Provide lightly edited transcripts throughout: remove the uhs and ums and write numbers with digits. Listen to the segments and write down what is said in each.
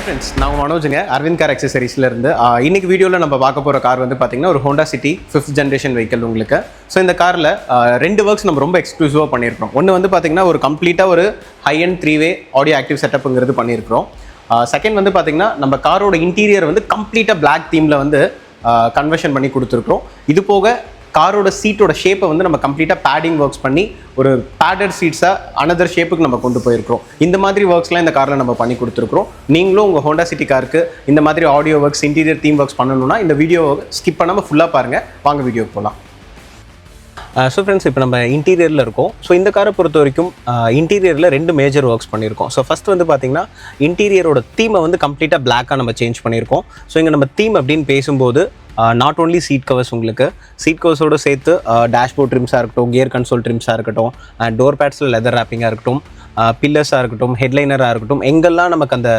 friends, நான் மனோஜுங்க Aravind car அக்சசரிஸ்ல இருந்து இன்னைக்கு வீடியோவில் நம்ம பார்க்க போகிற கார் வந்து பார்த்தீங்கன்னா ஒரு Honda city 5th generation vehicle உங்களுக்கு. ஸோ இந்த காரில் ரெண்டு ஒர்க்ஸ் நம்ம ரொம்ப எக்ஸ்க்ளூசிவாக பண்ணியிருக்கிறோம். ஒன்று வந்து பார்த்தீங்கன்னா ஒரு கம்ப்ளீட்டாக ஒரு high and 3-way audio active செட்டப்புங்கிறது பண்ணியிருக்கிறோம். செகண்ட் வந்து பார்த்தீங்கன்னா நம்ம காரோட இன்டீரியர் வந்து கம்ப்ளீட்டாக பிளாக் தீமில் வந்து கன்வர்ஷன் பண்ணி கொடுத்துருக்குறோம். இது போக காரோட சீட்டோட ஷேப்பை வந்து நம்ம கம்ப்ளீட்டாக பேடிங் ஒர்க்ஸ் பண்ணி ஒரு பேடட் சீட்ஸாக அனதர் ஷேப்புக்கு நம்ம கொண்டு போயிருக்கிறோம். இந்த மாதிரி ஒர்க்ஸ்லாம் இந்த காரில் நம்ம பண்ணி கொடுத்துருக்குறோம். நீங்களும் உங்கள் ஹோண்டா சிட்டி காருக்கு இந்த மாதிரி audio works, interior theme works பண்ணணும்னா இந்த வீடியோ ஸ்கிப் பண்ணாமல் ஃபுல்லாக பாருங்கள். வாங்க வீடியோக்கு போகலாம். ஸோ ஃப்ரெண்ட்ஸ், இப்போ நம்ம இன்டீரியரில் இருக்கோம். ஸோ இந்த காரை பொறுத்த வரைக்கும் இன்டீரியரில் ரெண்டு மேஜர் ஒர்க்ஸ் பண்ணியிருக்கோம். ஸோ ஃபஸ்ட் வந்து பார்த்திங்கன்னா இன்டீரியரோட தீமை வந்து கம்ப்ளீட்டாக பிளாக்காக நம்ம சேஞ்ச் பண்ணியிருக்கோம். ஸோ இங்கே நம்ம தீம் அப்படின்னு பேசும்போது நாட் ஓன்லி சீட் கவர்ஸ், உங்களுக்கு சீட் கவர்ஸோடு சேர்த்து டேஷ்போர்ட் ட்ரிம்ஸாக இருக்கட்டும், கியர் கன்சோல் ட்ரிம்ஸாக இருக்கட்டும், டோர் பேட்ஸில் லெதர் ரேப்பிங்காக இருக்கட்டும், பில்லர்ஸாக இருக்கட்டும், ஹெட்லைனராக இருக்கட்டும், எங்கெல்லாம் நமக்கு அந்த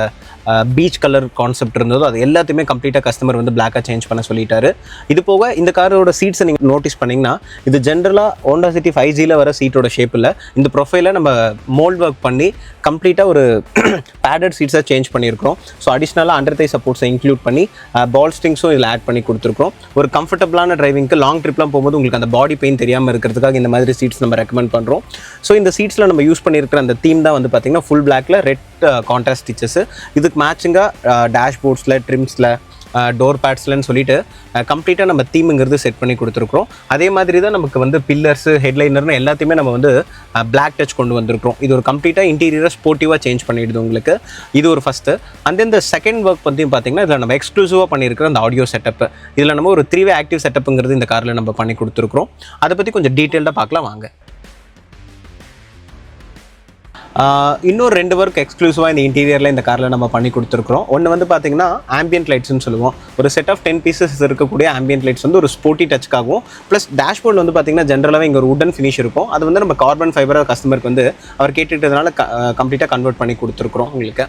பீச் கலர் கான்செப்ட் இருந்ததோ அது எல்லாத்தையுமே கம்ப்ளீட்டாக கஸ்டமர் வந்து பிளாக்காக சேஞ்ச் பண்ண சொல்லிட்டாரு. இது போக இந்த காரோட சீட்ஸை நீங்கள் நோட்டீஸ் பண்ணிங்கன்னா இது ஜென்ரலாக ஹோண்டா சிட்டி 5Gயில் வர சீட்டோட ஷேப்பில் இந்த ப்ரொஃபைலை நம்ம மோல்ட் ஒர்க் பண்ணி கம்ப்ளீட்டாக ஒரு பேடட் சீட்ஸாக சேஞ்ச் பண்ணியிருக்கிறோம். ஸோ அடிஷ்னலாக அண்டர் தை சப்போர்ட்ஸை இன்க்ளூட் பண்ணி பால் ஸ்ட்ரிங்ஸும் இதில் ஆட் பண்ணி கொடுத்துருக்கோம். ஒரு கம்ஃபர்டபுளான டிரைவிங்க்கு லாங் ட்ரிப்லாம் போகும்போது உங்களுக்கு அந்த பாடி பெயின் தெரியாமல் இருக்கிறதுக்காக இந்த மாதிரி சீட்ஸ் நம்ம ரெக்கமெண்ட் பண்ணுறோம். ஸோ இந்த சீட்ஸில் நம்ம யூஸ் பண்ணியிருக்கிற அந்த தீம் தான் வந்து பார்த்திங்கன்னா ஃபுல் பிளாக்ல ரெட் கான்ட்ராஸ்ட் ஸ்டிச்சஸ். இதுக்கு மேட்சிங்காக டேஷ்போர்ட்ஸில், ட்ரிம்ஸில், டோர் பேட்ஸ்லன்னு சொல்லிட்டு கம்ப்ளீட்டாக நம்ம தீமுங்கிறது செட் பண்ணி கொடுத்துருக்குறோம். அதே மாதிரி தான் நமக்கு வந்து பில்லர்ஸு, ஹெட்லைனர்னு எல்லாத்தையுமே நம்ம வந்து பிளாக் டச் கொண்டு வந்திருக்கிறோம். இது ஒரு கம்ப்ளீட்டாக இன்டீரியரை ஸ்போர்ட்டிவாக சேஞ்ச் பண்ணிவிடுது உங்களுக்கு. இது ஒரு ஃபஸ்ட்டு. அண்ட் தென் இந்த செகண்ட் ஒர்க் பற்றியும் பார்த்திங்கன்னா இதில் நம்ம எக்ஸ்க்ளூசிவாக பண்ணியிருக்கிற அந்த ஆடியோ செட்டப்பு, இதில் நம்ம ஒரு 3-way ஆக்டிவ் செட்டப்புங்கிறது இந்த காரில் நம்ம பண்ணி கொடுத்துருக்குறோம். அதை பற்றி கொஞ்சம் டீட்டெயில்டாக பார்க்கலாம் வாங்க. இன்னொரு ரெண்டு ஒர்க் எக்ஸ்க்ளூசிவாக இந்த இன்டீரியரில் இந்த காரில் நம்ம பண்ணி கொடுத்துருக்குறோம். ஒன்று வந்து பார்த்திங்கன்னா ஆம்பியன்ட் லைட்ஸ்னு சொல்லுவோம். ஒரு செட் ஆஃப் 10 pieces இருக்கக்கூடிய ஆம்பியன்ட் லைட்ஸ் வந்து ஒரு ஸ்போர்ட்டி டச்சுக்காகவும், ப்ளஸ் டேஷ்போர்டில் வந்து பார்த்திங்கன்னா ஜென்ரலாகவே இங்கே ஒரு உடன் ஃபினிஷ் இருக்கும். அது வந்து நம்ம கார்பன் ஃபைபராக கஸ்டமருக்கு வந்து அவர் கேட்டுட்டதுனால கம்ப்ளீட்டாக கன்வெர்ட் பண்ணி கொடுத்துருக்குறோம் உங்களுக்கு.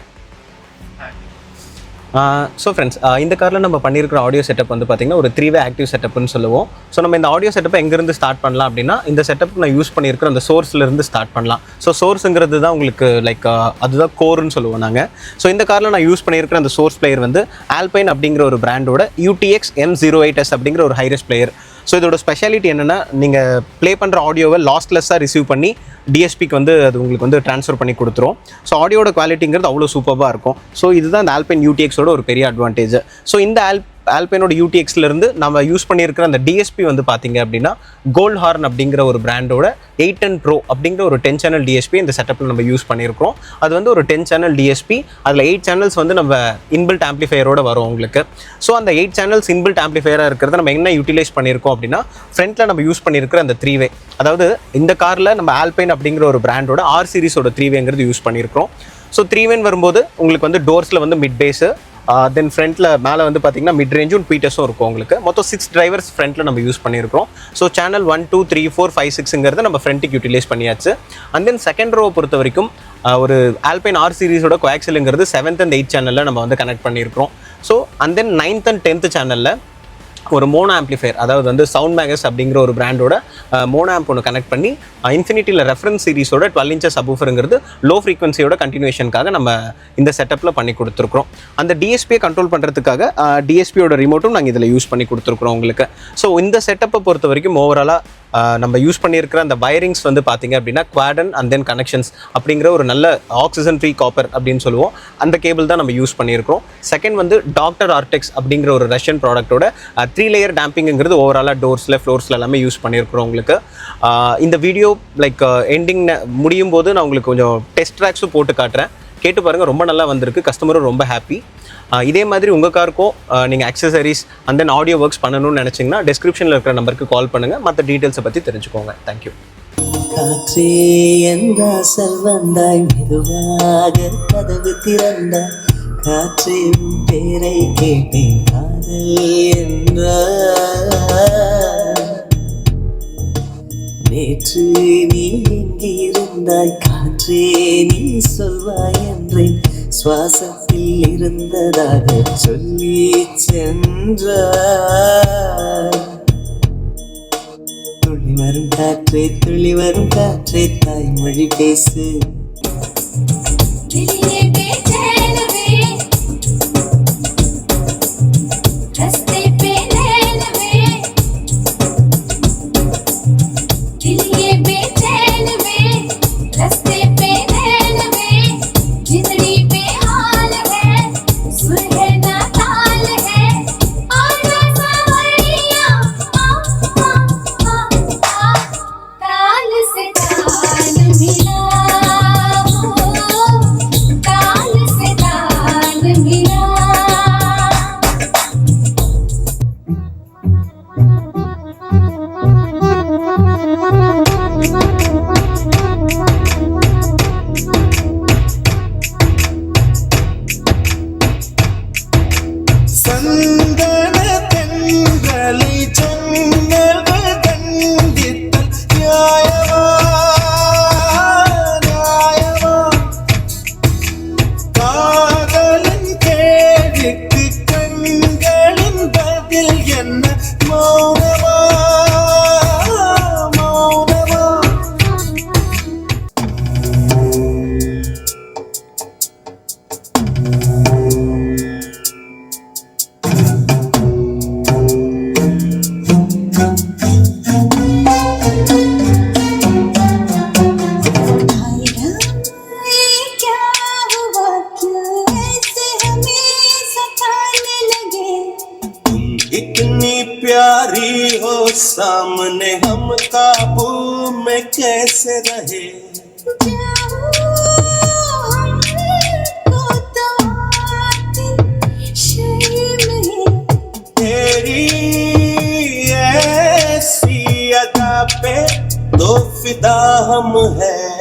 ஸோ ஃப்ரெண்ட்ஸ், இந்த காரில் நம்ம பண்ணியிருக்கிற ஆடியோ செட்டப் வந்து பார்த்திங்கன்னா ஒரு 3-way ஆக்டிவ் செட்டப்னு சொல்லுவோம். ஸோ நம்ம இந்த ஆடியோ செட்டப்பை எங்கேருந்து ஸ்டார்ட் பண்ணலாம் அப்படின்னா, இந்த செட்டப்புக்கு நான் யூஸ் பண்ணியிருக்கிற அந்த சோர்ஸ்லேருந்து ஸ்டார்ட் பண்ணலாம். ஸோ சோர்ஸுங்கிறது தான் உங்களுக்கு லைக் அதுதான் கோர்னு சொல்லுவோம் நாங்கள். ஸோ இந்த காரில் நான் யூஸ் பண்ணியிருக்கிற அந்த சோர்ஸ் பிளேயர் வந்து ஆல்பைன் அப்படிங்கிற ஒரு பிராண்டோட UTX M08S அப்படிங்கிற ஒரு ஹைரஸ் பிளேயர். ஸோ இதோட ஸ்பெஷாலிட்டி என்னென்னா, நீங்கள் ப்ளே பண்ணுற ஆடியோவை லாஸ்ட்லெஸ்ஸாக ரிசீவ் பண்ணி டிஎஸ்பிக்கு வந்து அது உங்களுக்கு வந்து ட்ரான்ஸ்ஃபர் பண்ணி கொடுத்துரும். ஸோ ஆடியோட குவாலிட்டிங்கிறது அவ்வளோ சூப்பராக இருக்கும். ஸோ இதுதான் இந்த ஆல்பைன் UTXோட ஒரு பெரிய அட்வான்டேஜ். ஸோ இந்த ஆல்பைனோட UTXலேருந்து நம்ம யூஸ் பண்ணியிருக்கிற அந்த டிஎஸ்பி வந்து பார்த்தீங்க அப்படின்னா கோல்ட் ஹார்ன் அப்படிங்கிற ஒரு பிராண்டோட 810 Pro அப்படிங்கிற ஒரு 10 channel டிஎஸ்பி இந்த செட்டப்பில் நம்ம யூஸ் பண்ணியிருக்கிறோம். அது வந்து ஒரு 10 channel டிஎஸ்பி. அதில் 8 channels வந்து நம்ம இன்பில்ட் ஆம்ப்ளிஃபையரோட வரும் உங்களுக்கு. ஸோ அந்த 8 channels இன்பில்ட் ஆம்ப்ளிஃபையராக இருக்கிறத நம்ம என்ன யூட்டிலைஸ் பண்ணியிருக்கோம் அப்படின்னா, ஃப்ரண்ட்டில் நம்ம யூஸ் பண்ணியிருக்கிற அந்த 3-way, அதாவது இந்த காரில் நம்ம ஆல்பைன் அப்படிங்கிற ஒரு பிராண்டோட R சீரிஸோட 3-wayங்கிறது யூஸ் பண்ணியிருக்கிறோம். ஸோ 3-way வரும்போது உங்களுக்கு வந்து டோர்ஸில் வந்து மிட் பேஸு, தென் ஃப்ரண்ட்டில் மேலே வந்து பார்த்திங்கன்னா மிட் ரேஞ்சும் பீட்டர்ஸும் இருக்கும் உங்களுக்கு. மொத்தம் 6 drivers ஃப்ரண்ட்டில் நம்ம யூஸ் பண்ணியிருக்கிறோம். ஸோ சேனல் 1, 2, 3, 4, 5, 6ங்கிறத நம்ம ஃப்ரண்ட்டுக்கு யூட்டிலைஸ் பண்ணியாச்சு. அண்ட் தென் செகண்ட் ரோவை பொறுத்த வரைக்கும் ஒரு alpine R சீரிஸோட கோஆக்சிலுங்கிறது 7th and 8th சேனலில் நம்ம வந்து கனெக்ட் பண்ணியிருக்கிறோம். So and then 9th and 10th சேனலில் ஒரு மோனோ ஆம்ப்ளிஃபையர், அதாவது வந்து சவுண்ட் மேகஸ் அப்படிங்கிற ஒரு பிராண்டோட மோனோ ஆம்ப் ஒன்று கனெக்ட் பண்ணி இன்ஃபினிட்டியில் ரெஃபரன்ஸ் சீரிஸோட 12 inches சப்வூஃபருங்கிறது லோ ஃப்ரீக்வன்சியோட கண்டினியூஷனுக்காக நம்ம இந்த செட்டப்பில் பண்ணி கொடுத்துருக்குறோம். அந்த டிஎஸ்பியை கண்ட்ரோல் பண்ணுறதுக்காக டிஎஸ்பியோட ரிமோட்டும் நாங்கள் இதில் யூஸ் பண்ணி கொடுத்துருக்குறோம் உங்களுக்கு. ஸோ இந்த செட்டப்பை பொறுத்த வரைக்கும் ஓவராலாக நம்ம யூஸ் பண்ணியிருக்கிற அந்த வயரிங்ஸ் வந்து பார்த்திங்க அப்படின்னா குவாடன் அண்ட் தென் கனெக்ஷன்ஸ் அப்படிங்கிற ஒரு நல்ல ஆக்சிஜன் ஃப்ரீ காப்பர் அப்படின்னு சொல்லுவோம். அந்த கேபிள் தான் நம்ம யூஸ் பண்ணியிருக்கிறோம். செகண்ட் வந்து டாக்டர் ஆர்டெக்ஸ் அப்படிங்கிற ஒரு ரஷ்யன் ப்ராடக்ட்டோட 3-layer டேம்பிங்கிறது ஓவராலாக டோர்ஸில், ஃப்ளோர்ஸில் எல்லாமே யூஸ் பண்ணியிருக்கிறோம் உங்களுக்கு. இந்த வீடியோ லைக் எண்டிங் முடியும் போது நான் உங்களுக்கு கொஞ்சம் டெஸ்ட் ட்ராக்ஸும் போட்டு காட்டுறேன். கேட்டு பாருங்கள், ரொம்ப நல்லா வந்திருக்கு. கஸ்டமரும் ரொம்ப ஹாப்பி. இதே மாதிரி உங்கள் காருக்கும் நீங்கள் accessories and then audio works பண்ணணும்னு நினச்சிங்கன்னா டிஸ்கிரிப்ஷனில் இருக்கிற நம்பருக்கு கால் பண்ணுங்கள். மற்ற டீட்டெயில்ஸை பற்றி தெரிஞ்சுக்கோங்க. தேங்க்யூ. காற்றே எந்த செல்வந்தாய் மெதுவாக கதவு திறந்தாய், காற்றே பேரை கேட்டேன் காதல் என்றாய், நேற்று நீ எங்கிருந்தாய் காற்றே நீ சொல்வாய் என்றேன், சுவாசத்தில் இருந்ததாக சொல்லி சென்றாய், துளி வரும் காற்றே தாய்மொழி பேசு. हो सामने हम काबू में कैसे रहे तेरी ऐसी अदा पे तो फिदा हम है